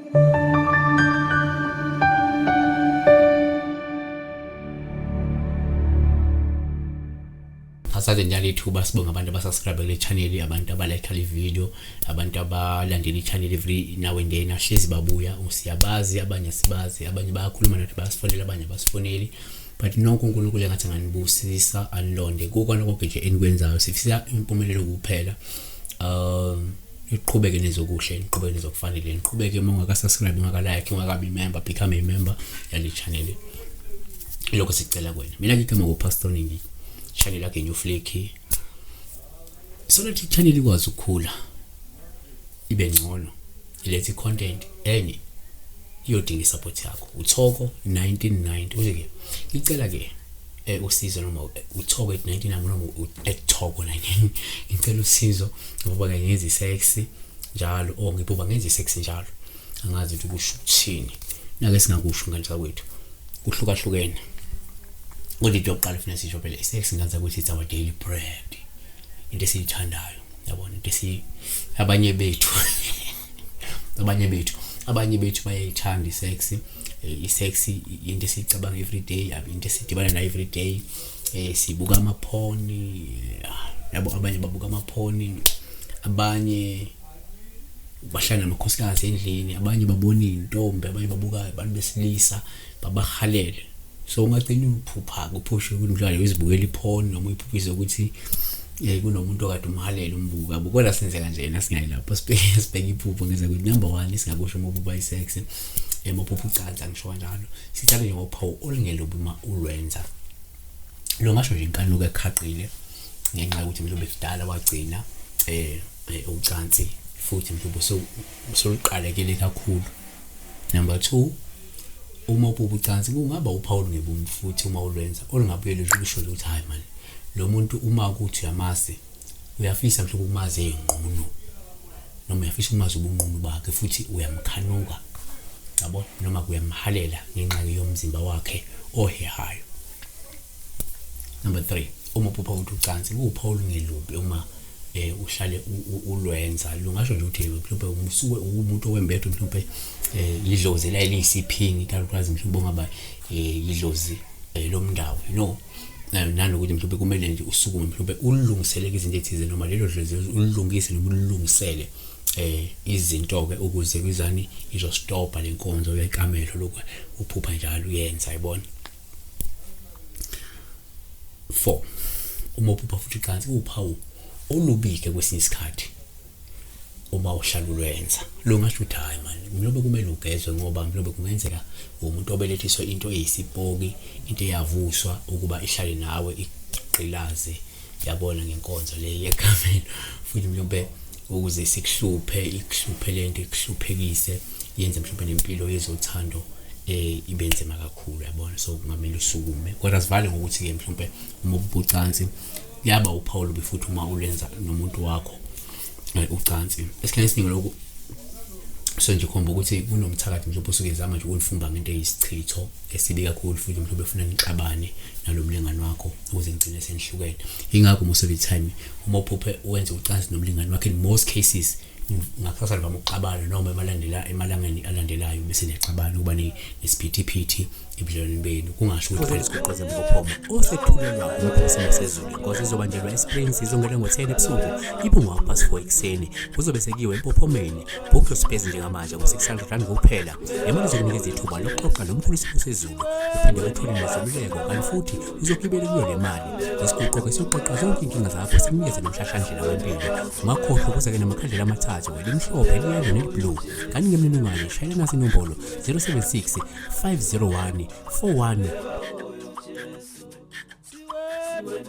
Asade njalo ithuba sibonga abantu abasubscribe le channel, abantu abalike le video, abantu abalandela i-channel every now and then ahlezi babuya. Siyabazi, abanye sibazi, abanye bayakhuluma nathi bayasifonela, abanye abasifoneli, but nonke uNkulunkulu engathi nganibusisa anilonde kukona konke nje enikwenzayo. Sifisa impumelelo kuphela. Niqhubeke nezokuhle, niqhubeke nezokufanele, niqhubeke uma ungaka-subscribe, ungaka-like, ungakabi member, become a member yale channel. Lokho sicela kuwena. Mina ngigama ngoPastor Ningi. Channel yakhe New Flicky. So that channel ikwazi ukukhula ibe ngcono, ilethe content enye iyodinga support yakho. Uthoko 1990 uzike ngicela ke usizo noma uthoko 1990 noma uthoko 19 ngicela usizo ngoba ngenza isex njalo ngibuba ngenza isex njalo, angazi ukuthi kusho ukuthini. Nake singakusho ngani kwethu kuhlukahlukene. Kodwa into yokuqala ufuna sisho phela isex nganza ukuthi it's our daily bread, into esiyithandayo, yabona, into abanye bethu abanye bethu bayayithanda isex. Isex into esicabanga every day, into esidibana nayo every day. Sibuka amaphoni, yabo, abanye babuka amaphoni, abanye bahlala namakhosikazi endlini, abanye babona intombi, abanye babuka abantu besilisa babahalele. So ungagcina uphupha kuphushe ukuthi mhlawumbe uzibukela iphone noma uyiphuphise ukuthi kunomuntu okade umhalela umbuka. Kodwa senzeka nje nasingayi lapho sibheke iphupho ngeza ukuthi number 1 singakusho ngokuba isex emophupha ucansi, angisho kanjalo. Sithathe nje ngophawu olungelobi uma ulwenza. Lo ngasho nje inkanuko ekhaqile ngenxa ukuthi mhlawumbe kudala wagcina ucansi futhi mhlawumbe usuliqalekele kakhulu. Number 2, uma uphupha ucansi kungaba uphawu olungebumi futhi uma ulwenza olungabuyela lusho ukuthi hayi man, lo muntu uma ukuthi uyamazi, uyafisa mhlawumbe ukumazi engqono noma uyafisa ukumazi ubunqunu bakhe futhi uyamkhanuka, yabo, noma kuyamhalela ngenxa yomzimba wakhe ohehayo. Number 3, uma uphupha ucansi kuphawu olungelobi uma uhlale ulwenza. Lungasho nje ukuthi mhlawumbe umsuke umuntu owembetho, mhlawumbe lidlozi la eliyisiphingi, kakhulukazi mhlawumbe ngaba lidlozi lomndawo, nanokuthi mhlawumbe kumele nje usukume mhlawumbe ulungiseleke izinto ethize noma lelo dlozi ulungise noma ulungisele izinto ke ukuze kwizani izostopa lenkonzo yekamelo lokho uphupha njalo uyenza, yibona. 4, uma uphupha futhi ucansi uphawu olubike kwesinye isikhathi uma uhlala ulwenza. Lungasho ukuthi hayi man, mhlawumbe kumele ugezwe ngoba mhlawumbe kungenzeka umuntu obelethiswa into eyisipoki, into eyavuswa ukuba ihlale nawe iqilaze, yabona, ngenkonzo le yekamelo. Futhi mhlawumbe ukuze ikuhluphe lento, ikuhluphekise, yenze mhlawumbe nempilo yezothando ibe nzima kakhulu, yabona. So kungamele usukume, kodwa sivale ngokuthi ke mhlawumbe uma uphupha ucansi yaba uphawu olubi futhi uma ulenza nomuntu wakho ucansi. Esikhathini esiningi lokho so nje khomba ukuthi kunomthakathi mhlawumbe usuke ezama nje ukunifumba ngento eyisichitho esibi kakhulu futhi mhlawumbe ufuna nixabane nalomlingani wakho ukuze nigcine senihlukene. Ingakho most of the time uma uphuphe wenze ucansi nomlingani wakho, in most cases ngakusasa livama ukuxabana noma emalangeni alandelayo bese niyacabana ukuba nesiphithiphithi ebudlelwaneni benu. Kungasho ukuthi phela isiqoqoze mbophoma osethulelwa ngokusema sezulu. Inkosi izobanjelwa eSprings, izongena ngo-10 ebusuku, iphuma ngo-4 ekuseni. Kuzobe sekiwe empophomeni. Book your space njengamanje ngo-600 kuphela. Imali izokunikeza ithuba lokuxoxa nomkhulu isipho sezulu, uphinde uthole nezeluleko, kanti futhi uzogibela kuyo le mali. Lesiguqoqo siyoxoxa zonke inkinga zakho, sikunikeze nomhlahlandlela wempilo. Ungakhohlwa kuza-ke namakhandlela amathathu, elimhlophe, eliyelo neliblue. Kanti ngemniningwane shayela nasi inombolo 076 501 41. When